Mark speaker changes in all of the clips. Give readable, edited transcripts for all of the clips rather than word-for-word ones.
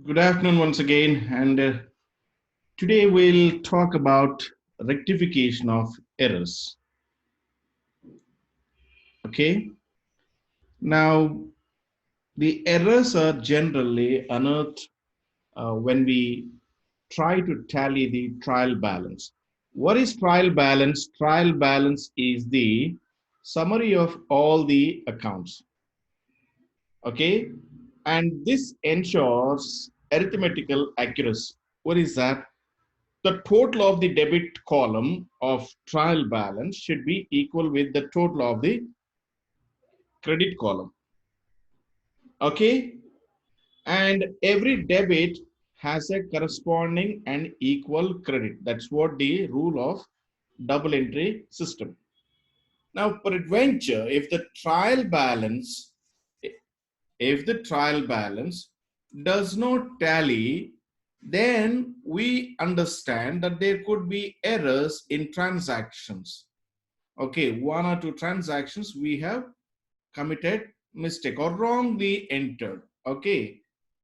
Speaker 1: Good afternoon once again, and today we'll talk about rectification of errors. Okay, now the errors are generally unearthed when we try to tally the trial balance. What is trial balance? Trial balance is the summary of all the accounts. Okay, and this ensures arithmetical accuracy. What is that? The total of the debit column of trial balance should be equal with the total of the credit column. Okay, and every debit has a corresponding and equal credit. That's what the rule of double entry system. Now, peradventure, if the trial balance does not tally, then we understand that there could be errors in transactions. Okay, one or two transactions we have committed mistake or wrongly entered. Okay,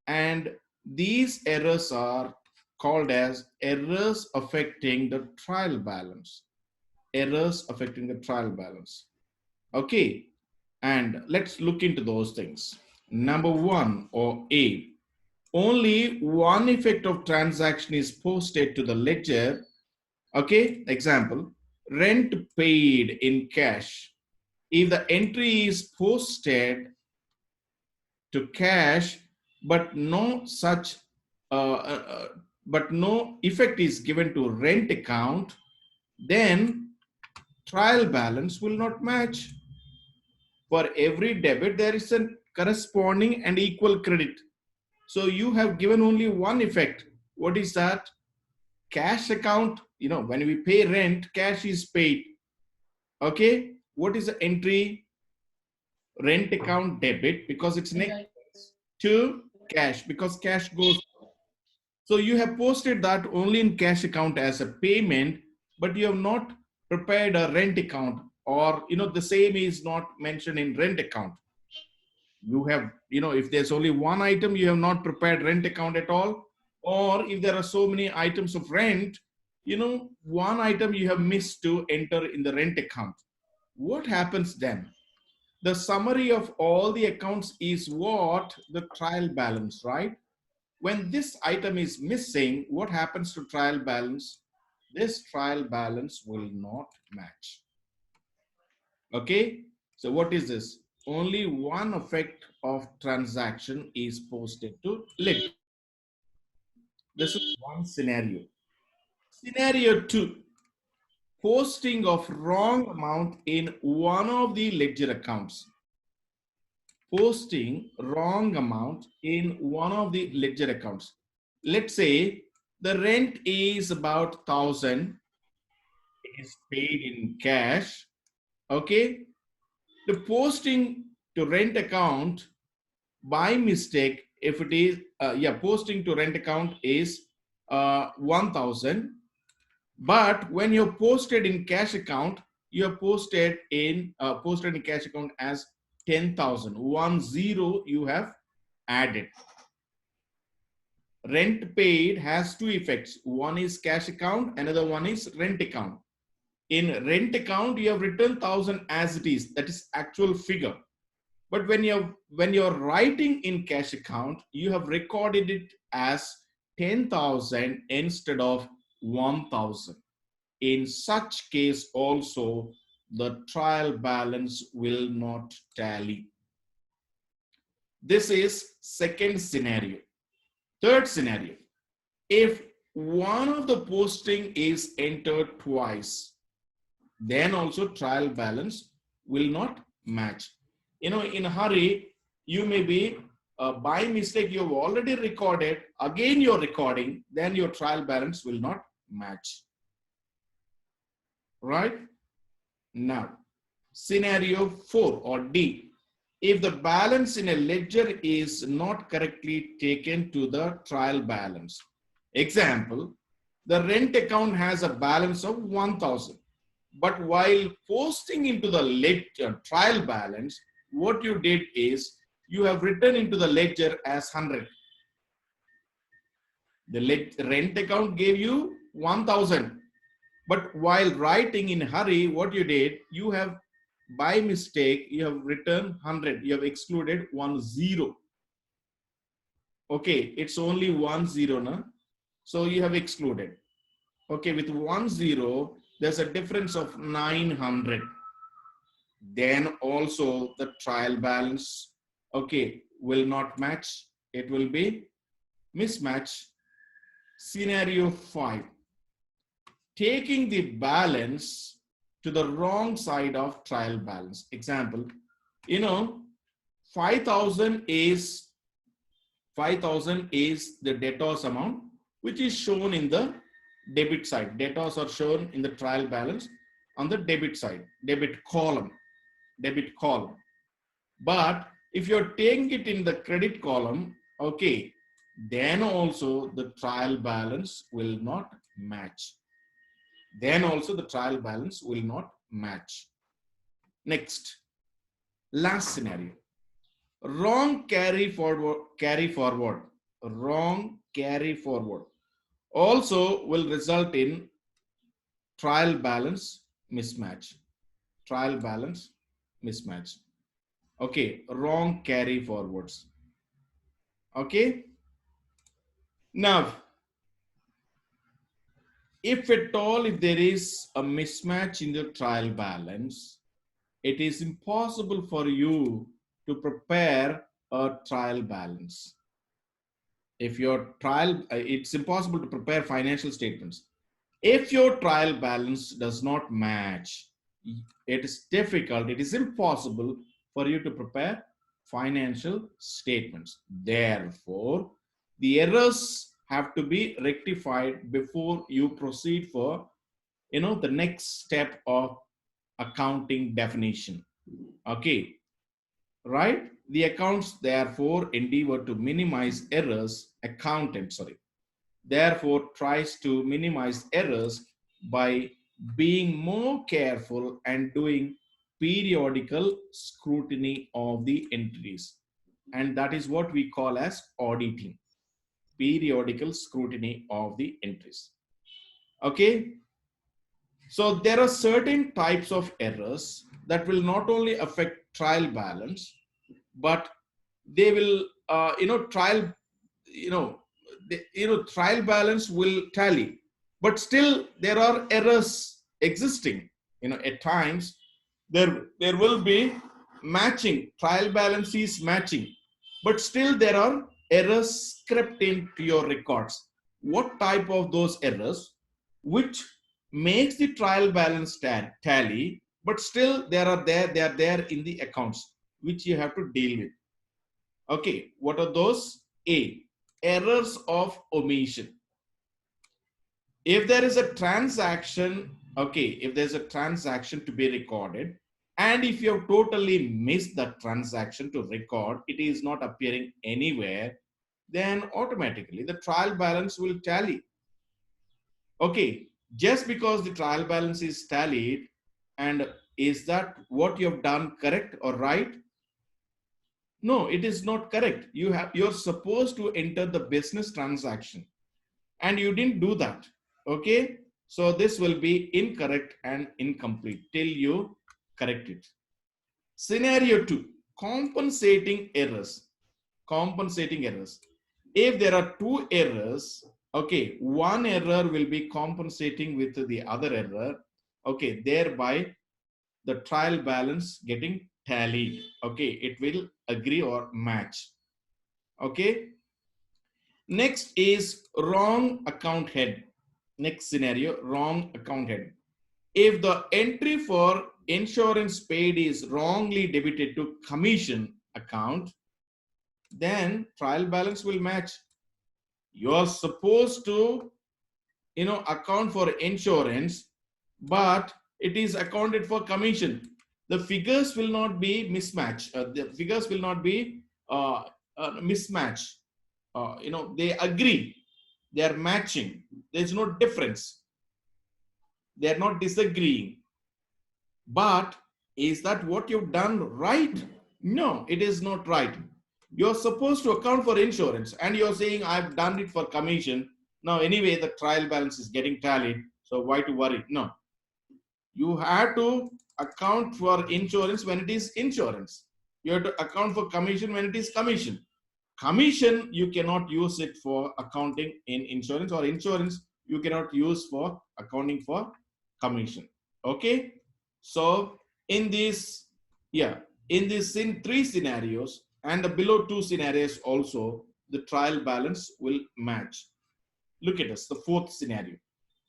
Speaker 1: and these errors are called as errors affecting the trial balance. Errors affecting the trial balance. Okay, and let's look into those things. Number one, or A, only one effect of transaction is posted to the ledger. Okay, example, rent paid in cash. If the entry is posted to cash, but no such, but no effect is given to rent account, then trial balance will not match. For every debit, there is a corresponding and equal credit. So you have given only one effect. What is that? Cash account, when we pay rent, cash is paid. Okay, what is the entry? Rent account debit, because it's next to cash, because cash goes. So you have posted that only in cash account as a payment, but you have not prepared a rent account, or the same is not mentioned in rent account. You have, if there's only one item, you have not prepared rent account at all, or if there are so many items of rent, one item you have missed to enter in the rent account. What happens then? The summary of all the accounts is what? The trial balance, right? When this item is missing, what happens to trial balance? This trial balance will not match. Okay, so what is this? Only one effect of transaction is posted to ledger. This is one scenario. Scenario two, posting of wrong amount in one of the ledger accounts. Posting wrong amount in one of the ledger accounts. Let's say the rent is about 1,000, is paid in cash. Okay, the posting to rent account by mistake, if it is posting to rent account is 1,000, but when you're posted in cash account, you're posted in cash account as 10,000. 10 you have added. Rent paid has two effects. One is cash account, another one is rent account. In rent account, you have written 1,000 as it is, that is actual figure. But when you're writing in cash account, you have recorded it as 10,000 instead of 1,000. In such case also, the trial balance will not tally. This is second scenario. Third scenario, if one of the posting is entered twice, then also trial balance will not match. In a hurry, you may be by mistake, you've already recorded, again you're recording, then your trial balance will not match. Right? Now, scenario 4 or D. If the balance in a ledger is not correctly taken to the trial balance. Example, the rent account has a balance of 1,000. But while posting into the ledger trial balance, what you did is you have written into the ledger as 100. The rent account gave you 1000. But while writing in hurry, what you did, you have by mistake, you have written 100. You have excluded 10. Okay, it's only 10 now. So you have excluded. Okay, with 10, there's a difference of 900. Then also the trial balance, okay, will not match. It will be mismatch. Scenario 5. Taking the balance to the wrong side of trial balance. Example, 5,000 is the debtors amount, which is shown in the debit side. Debtors are shown in the trial balance on the debit side, debit column. But if you're taking it in the credit column, okay, then also the trial balance will not match. Next, last scenario. Wrong carry forward also will result in trial balance mismatch. Okay, wrong carry forwards. Okay, now if at all, if there is a mismatch in the trial balance, it is impossible for you to prepare a trial balance. If your trial, it's impossible to prepare financial statements. If your trial balance does not match, it is difficult, it is impossible for you to prepare financial statements. Therefore, the errors have to be rectified before you proceed for the next step of accounting definition. Okay, right? The accounts therefore endeavor to minimize errors. Therefore tries to minimize errors by being more careful and doing periodical scrutiny of the entries. And that is what we call as auditing. Periodical scrutiny of the entries. Okay. So there are certain types of errors that will not only affect trial balance, but they will, trial trial balance will tally, but still there are errors existing. At times there will be matching, trial balance is matching, but still there are errors crept into your records. What type of those errors which makes the trial balance tally, but still they are there in the accounts which you have to deal with. Okay, what are those? A, errors of omission. If there is a transaction, if there's a transaction to be recorded, and if you have totally missed the transaction to record, it is not appearing anywhere, then automatically the trial balance will tally. Okay, just because the trial balance is tallied, and is that what you have done correct or right? No, it is not correct. You're supposed to enter the business transaction and you didn't do that. Okay, so this will be incorrect and incomplete till you correct it. Scenario 2, compensating errors. If there are two errors, okay, one error will be compensating with the other error, okay, thereby the trial balance getting tallied. Okay, it will agree or match. Okay, next is wrong account head. Next scenario, wrong account head. If the entry for insurance paid is wrongly debited to commission account, then trial balance will match. You are supposed to account for insurance, but it is accounted for commission. The figures will not be mismatch. The figures will not be mismatch. They agree. They are matching. There's no difference. They are not disagreeing. But is that what you've done right? No, it is not right. You're supposed to account for insurance and you're saying I've done it for commission. Now, anyway, the trial balance is getting tallied, so why to worry? No, you have to account for insurance when it is insurance. You have to account for commission when it is commission. Commission, you cannot use it for accounting in insurance, or insurance you cannot use for accounting for commission. Okay, so in this, yeah, in three scenarios and the below two scenarios also, the trial balance will match. Look at this, the fourth scenario.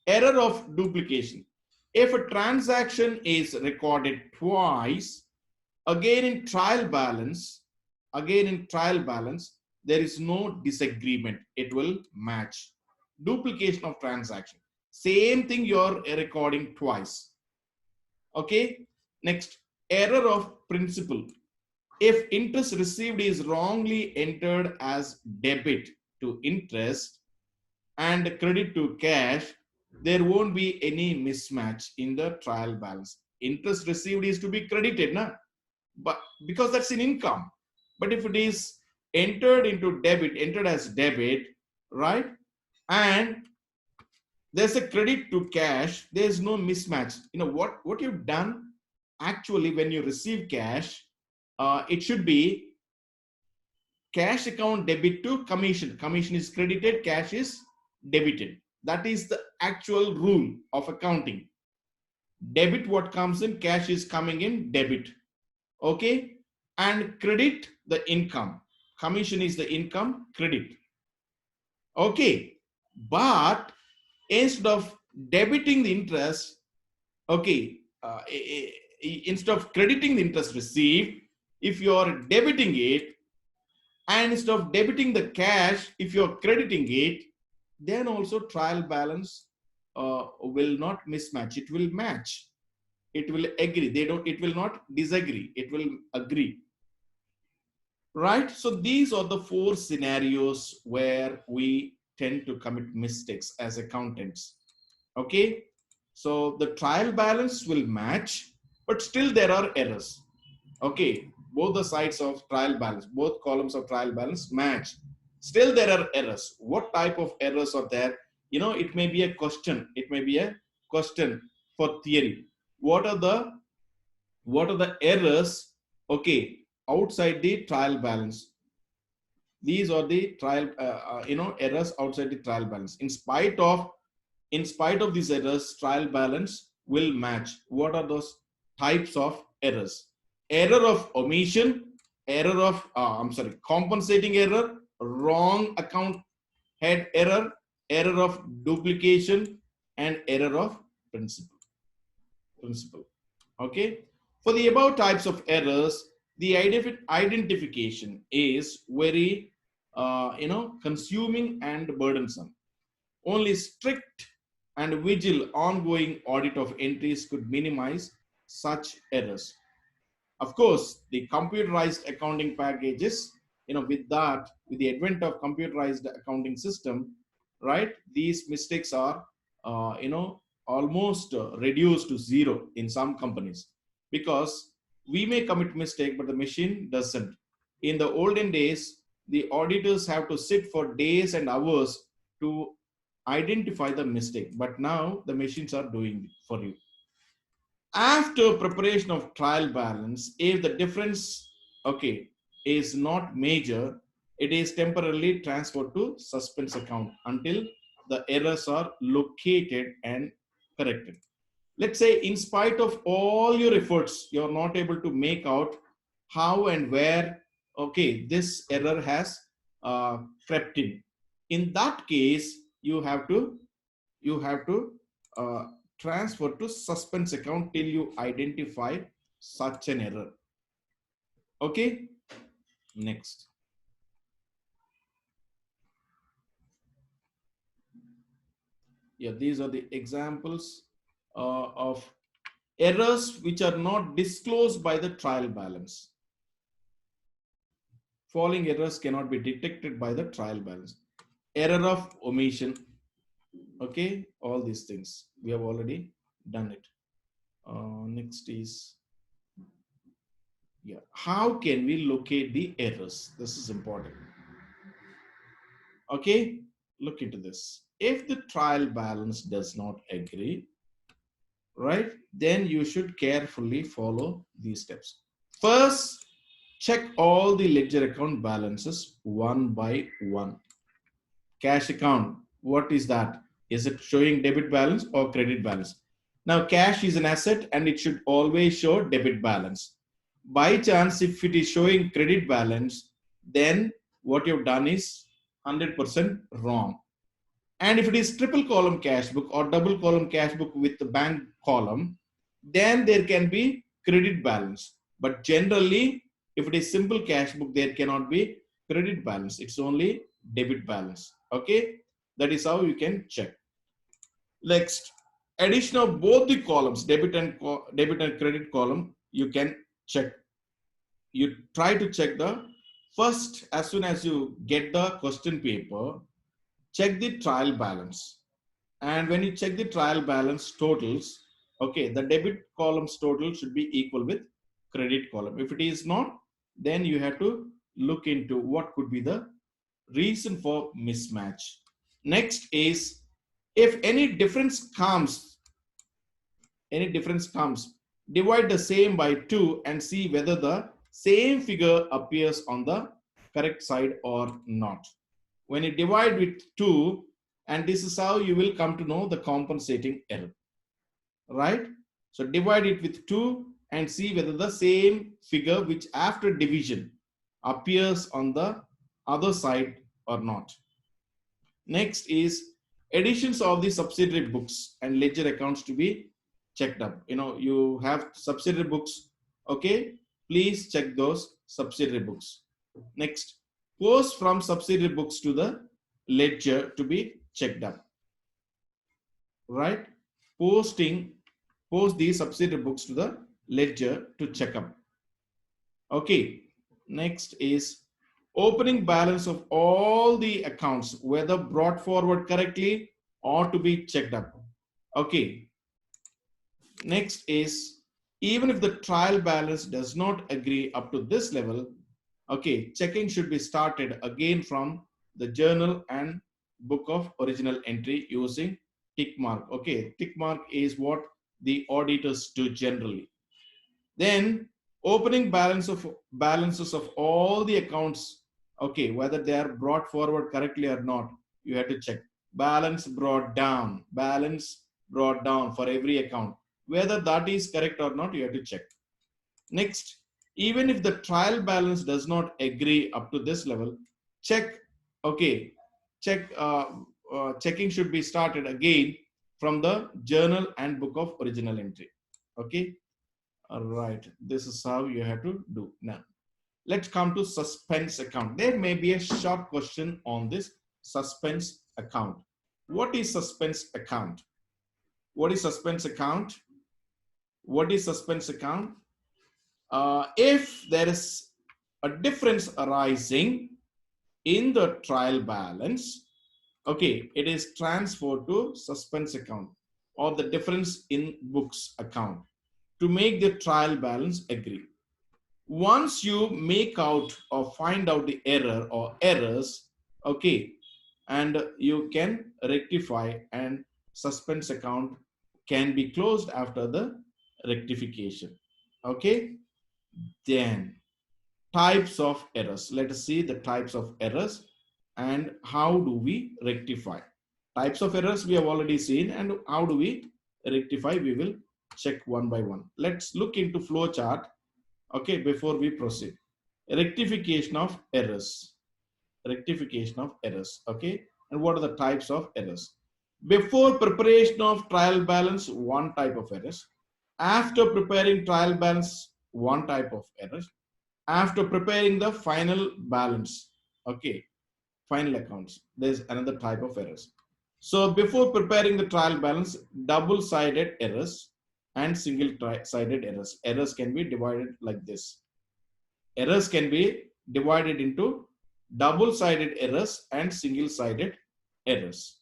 Speaker 1: Error of duplication. If a transaction is recorded twice, again in trial balance, there is no disagreement. It will match. Duplication of transaction. Same thing you're recording twice. Okay. Next, error of principal. If interest received is wrongly entered as debit to interest and credit to cash, there won't be any mismatch in the trial balance. Interest received is to be credited, na? But because that's an income. But if it is entered as debit, right? And there's a credit to cash, there's no mismatch. You know what you've done actually when you receive cash, it should be cash account debit to commission. Commission is credited, cash is debited. That is the actual rule of accounting. Debit what comes in, cash is coming in, debit. Okay, and credit the income. Commission is the income, credit. Okay, but instead of debiting the interest, okay, instead of crediting the interest received, if you are debiting it, and instead of debiting the cash, if you are crediting it, then also trial balance will not mismatch. It will match. It will agree. They don't. It will not disagree. It will agree. Right? So these are the four scenarios where we tend to commit mistakes as accountants. Okay? So the trial balance will match, but still there are errors. Okay? Both the sides of trial balance, both columns of trial balance match. Still there are errors. What type of errors are there? You know, it may be a question. It may be a question for theory. What are the errors, okay, outside the trial balance? These are the trial errors outside the trial balance. In spite of these errors, trial balance will match. What are those types of errors? Error of omission, error of compensating error, wrong account head error, error of duplication, and error of principle. Okay. For the above types of errors, the identification is very, consuming and burdensome. Only strict and vigil ongoing audit of entries could minimize such errors. Of course, the computerized accounting packages, with the advent of computerized accounting system, right, these mistakes are, almost reduced to zero in some companies, because we may commit mistake, but the machine doesn't. In the olden days, the auditors have to sit for days and hours to identify the mistake, but now the machines are doing it for you. After preparation of trial balance, if the difference, okay, is not major, it is temporarily transferred to suspense account until the errors are located and corrected. Let's say in spite of all your efforts, you're not able to make out how and where, okay, this error has crept in that case, you have to uh, transfer to suspense account till you identify such an error. Okay, next. Yeah, these are the examples of errors which are not disclosed by the trial balance. Following errors cannot be detected by the trial balance. Error of omission. Okay, all these things we have already done it. Next is, yeah, how can we locate the errors? This is important. Okay, look into this. if the trial balance does not agree, right, then you should carefully follow these steps. First, check all the ledger account balances one by one. Cash account, what is that? Is it showing debit balance or credit balance? Now, cash is an asset and it should always show debit balance. By chance, if it is showing credit balance, then what you've done is 100% wrong. And if it is triple column cash book or double column cash book with the bank column, then there can be credit balance. But generally, if it is simple cash book, there cannot be credit balance. It's only debit balance. Okay, that is how you can check. Next, addition of both the columns, debit and credit column, you can check. You try to check the first as soon as you get the question paper. Check the trial balance. And when you check the trial balance totals, okay, the debit column's total should be equal with credit column. If it is not, then you have to look into what could be the reason for mismatch. Next is, if any difference comes, divide the same by 2 and see whether the same figure appears on the correct side or not. When you divide with 2, and this is how you will come to know the compensating error, right? So divide it with 2 and see whether the same figure which after division appears on the other side or not. Next is additions of the subsidiary books and ledger accounts to be checked up. You have subsidiary books, okay? Please check those subsidiary books. Next, post from subsidiary books to the ledger to be checked up, right? Post the subsidiary books to the ledger to check up. Okay, next is opening balance of all the accounts, whether brought forward correctly or to be checked up. Okay, next is, even if the trial balance does not agree up to this level, okay, checking should be started again from the journal and book of original entry using tick mark. Okay, tick mark is what the auditors do generally. Then opening balances of all the accounts, okay, whether they are brought forward correctly or not, you have to check. Balance brought down for every account, whether that is correct or not, you have to check. Next, even if the trial balance does not agree up to this level, check. Okay, checking should be started again from the journal and book of original entry. Okay, all right, this is how you have to do. Now let's come to suspense account. There may be a short question on this suspense account. What is suspense account? What is suspense account? What is suspense account? If there is a difference arising in the trial balance, okay, it is transferred to suspense account or the difference in books account to make the trial balance agree. Once you make out or find out the error or errors, okay, and you can rectify, and suspense account can be closed after the rectification. Okay, then types of errors. Let us see the types of errors and how do we rectify. Types of errors we have already seen, and how do we rectify, we will check one by one. Let's look into flow chart, okay, before we proceed. Rectification of errors. Rectification of errors, okay. And what are the types of errors? Before preparation of trial balance, one type of errors. After preparing trial balance, one type of errors. After preparing the final balance, okay, final accounts, there's another type of errors. So before preparing the trial balance, double-sided errors and single-sided errors. Errors can be divided like this. Errors can be divided into double-sided errors and single-sided errors.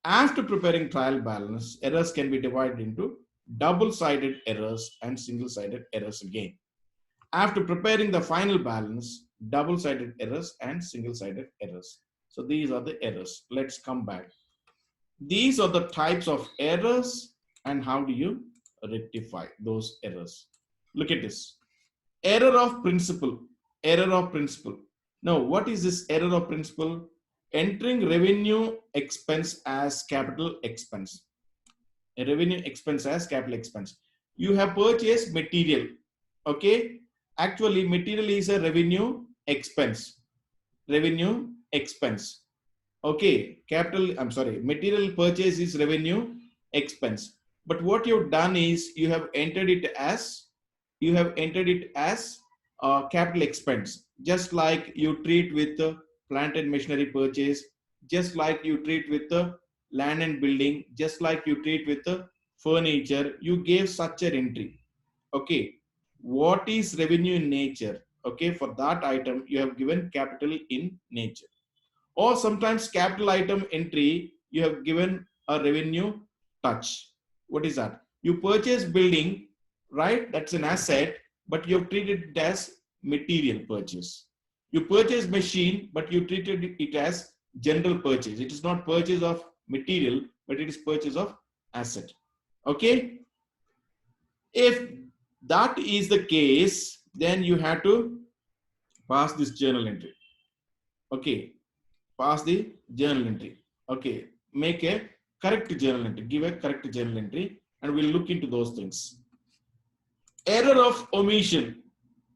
Speaker 1: After preparing trial balance, errors can be divided into double-sided errors and single-sided errors again. After preparing the final balance, double-sided errors and single-sided errors. So these are the errors. Let's come back. These are the types of errors and how do you rectify those errors. Look at this. Error of principle. Error of principle. Now, what is this error of principle? Entering revenue expense as capital expense. A revenue expense as capital expense. You have purchased material. Okay. Actually, material is a revenue expense. Revenue expense. Okay, material purchase is revenue expense. But what you've done is you have entered it as capital expense, just like you treat with the plant and machinery purchase, just like you treat with the land and building, just like you treat with the furniture. You gave such an entry. Okay, what is revenue in nature? Okay, for that item you have given capital in nature. Or sometimes capital item entry, you have given a revenue touch. What is that? You purchase building, right? That's an asset, but you have treated it as material purchase. You purchase machine, but you treated it as general purchase. It is not purchase of material, but it is purchase of asset. Okay? If that is the case, then you have to pass this journal entry. Okay, pass the journal entry. Okay, make a correct journal entry, give a correct journal entry, and we'll look into those things. Error of omission.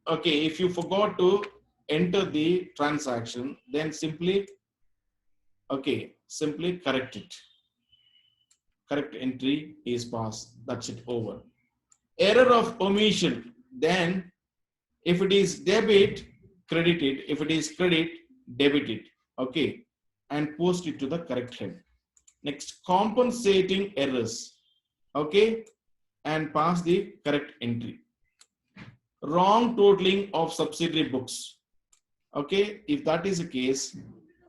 Speaker 1: Okay, if you forgot to enter the transaction, then simply correct it. Correct entry is passed. That's it, over. Error of omission. Then if it is debit, credit it. If it is credit, debit it. Okay, and post it to the correct head. Next, compensating errors. Okay, and pass the correct entry. Wrong totaling of subsidiary books. Okay, if that is the case,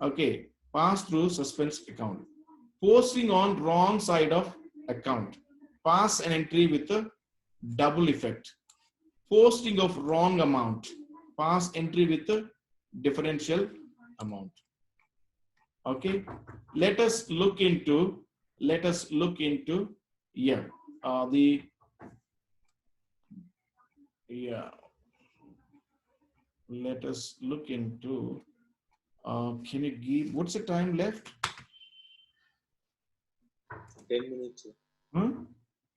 Speaker 1: okay, pass through suspense account. Posting on wrong side of account. Pass an entry with a double effect. Posting of wrong amount. Pass entry with a differential amount. Okay, let us look into yeah let us look into can you give, what's the time left?
Speaker 2: 10 minutes.
Speaker 1: Huh?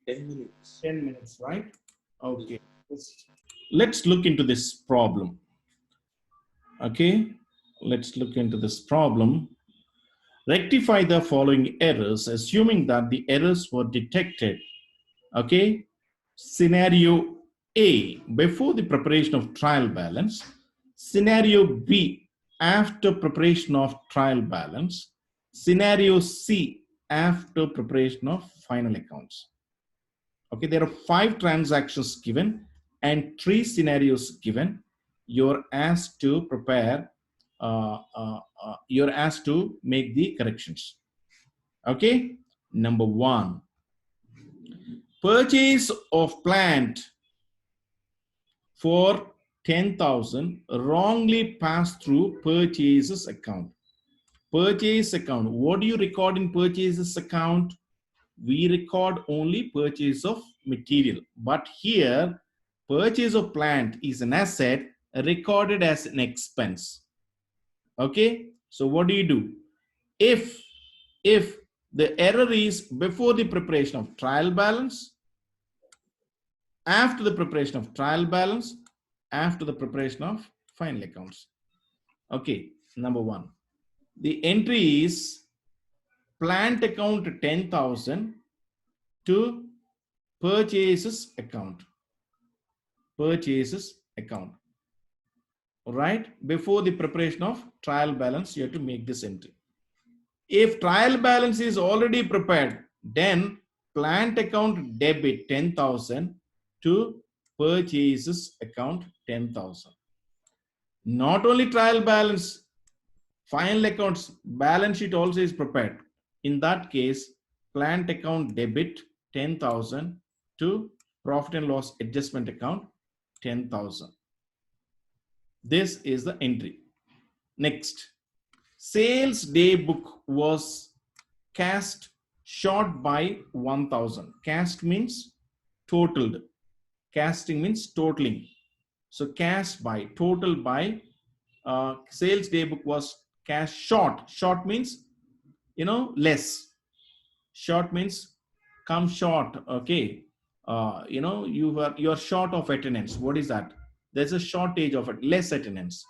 Speaker 2: 10 minutes.
Speaker 1: 10 minutes, right? Okay, let's look into this problem. Okay, let's look into this problem. Rectify the following errors, assuming that the errors were detected. Okay, scenario A, before the preparation of trial balance. Scenario B, after preparation of trial balance. Scenario C, after preparation of final accounts. Okay, there are 5 transactions given and 3 scenarios given. You're asked to prepare, you're asked to make the corrections. Okay, number 1, purchase of plant for 10,000 wrongly passed through purchases account. Purchase account. What do you record in purchases account? We record only purchase of material. But here, purchase of plant is an asset recorded as an expense. Okay. So what do you do? If the error is before the preparation of trial balance, after the preparation of trial balance, after the preparation of final accounts. Okay, number 1. The entry is plant account 10,000 to purchases account. Purchases account. All right, before the preparation of trial balance, you have to make this entry. If trial balance is already prepared, then plant account debit 10,000 to purchases account 10,000. Not only trial balance, final accounts balance sheet also is prepared. In that case, plant account debit 10,000 to profit and loss adjustment account 10,000. This is the entry. Next, sales day book was cast short by 1000. Cast means totaled. Casting means totaling. So cast by, total by, sales day book was cash short. Short means, less. Short means come short. Okay. You are short of attendance. What is that? There's a shortage of it, less attendance.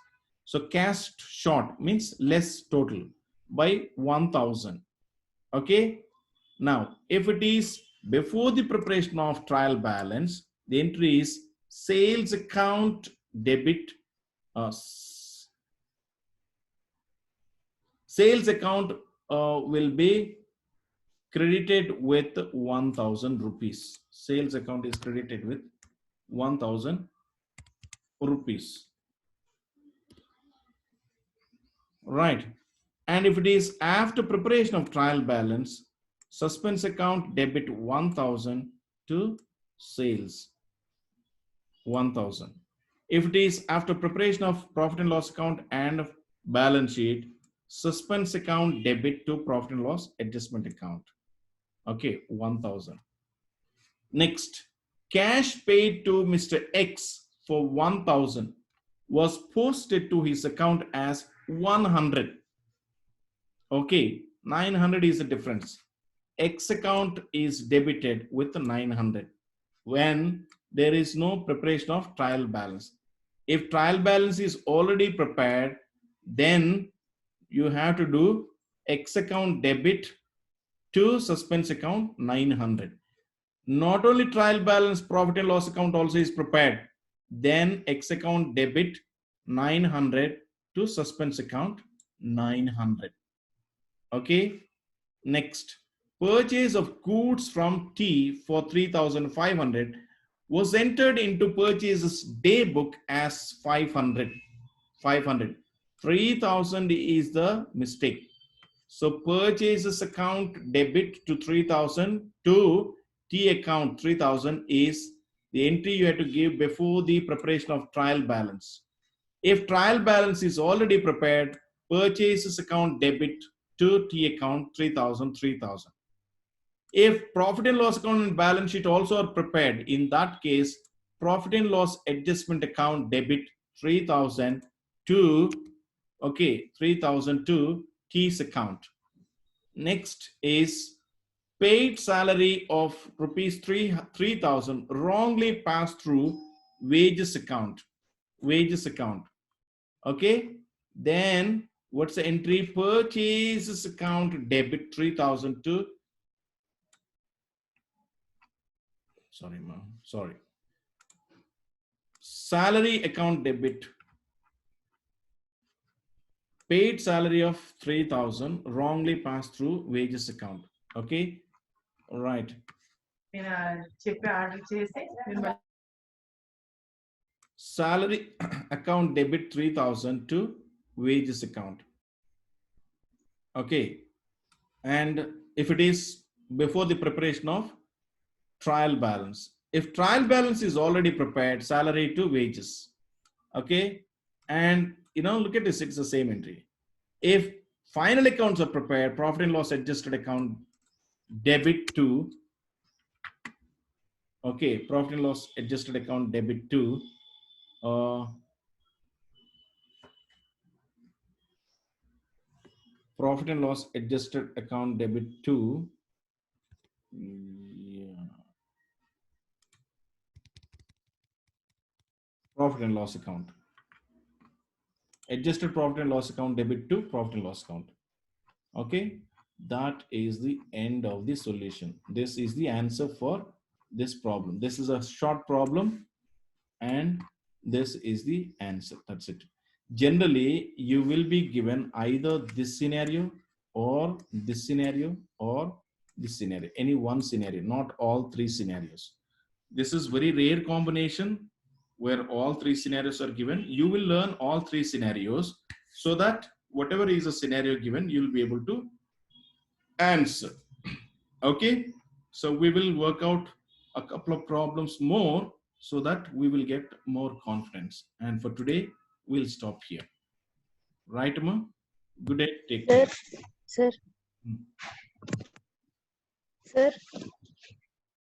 Speaker 1: So cast short means less total by 1000. Okay. Now, if it is before the preparation of trial balance, the entry is sales account debit. Sales account will be credited with 1000 rupees. Sales account is credited with 1000 rupees. Right. And if it is after preparation of trial balance, suspense account debit 1000 to sales 1000. If it is after preparation of profit and loss account and balance sheet, suspense account debit to profit and loss adjustment account. Okay, 1000. Next, cash paid to Mr. X for 1000 was posted to his account as 100. Okay, 900 is the difference. X account is debited with 900 when there is no preparation of trial balance. If trial balance is already prepared, then you have to do X account debit to suspense account 900. Not only trial balance, profit and loss account also is prepared. Then X account debit 900 to suspense account 900. Okay. Next, purchase of goods from T for 3,500 was entered into purchases day book as 500. 500. 3,000 is the mistake. So purchases account debit to 3,000 to T account 3,000 is the entry you have to give before the preparation of trial balance. If trial balance is already prepared, purchases account debit to T account 3,000, 3,000. If profit and loss account and balance sheet also are prepared, in that case, profit and loss adjustment account debit 3,000 to, okay, 3,000 to T's account. Next is paid salary of rupees 3,000 wrongly passed through wages account. Wages account. Okay. Then what's the entry? Purchases account debit 3,000 to, sorry. Salary account debit. Paid salary of 3,000 wrongly passed through wages account. Okay. All right. Salary account debit 3,000 to wages account. Okay. And if it is before the preparation of trial balance, if trial balance is already prepared, salary to wages. Okay. And look at this, it's the same entry. If final accounts are prepared, profit and loss adjusted account debit to, okay, profit and loss adjusted account debit to, profit and loss adjusted account debit to, yeah, profit and loss account. Adjusted profit and loss account debit to profit and loss account. Okay, that is the end of the solution. This is the answer for this problem. This is a short problem and this is the answer. That's it. Generally, you will be given either this scenario or this scenario or this scenario, any one scenario, not all three scenarios. This is very rare combination where all three scenarios are given. You will learn all three scenarios so that whatever is a scenario given, you'll be able to answer. Okay, so we will work out a couple of problems more so that we will get more confidence. And for today, we'll stop here. Right, Amma? Good day. Take care.
Speaker 3: Sir.
Speaker 1: Hmm.
Speaker 3: Sir,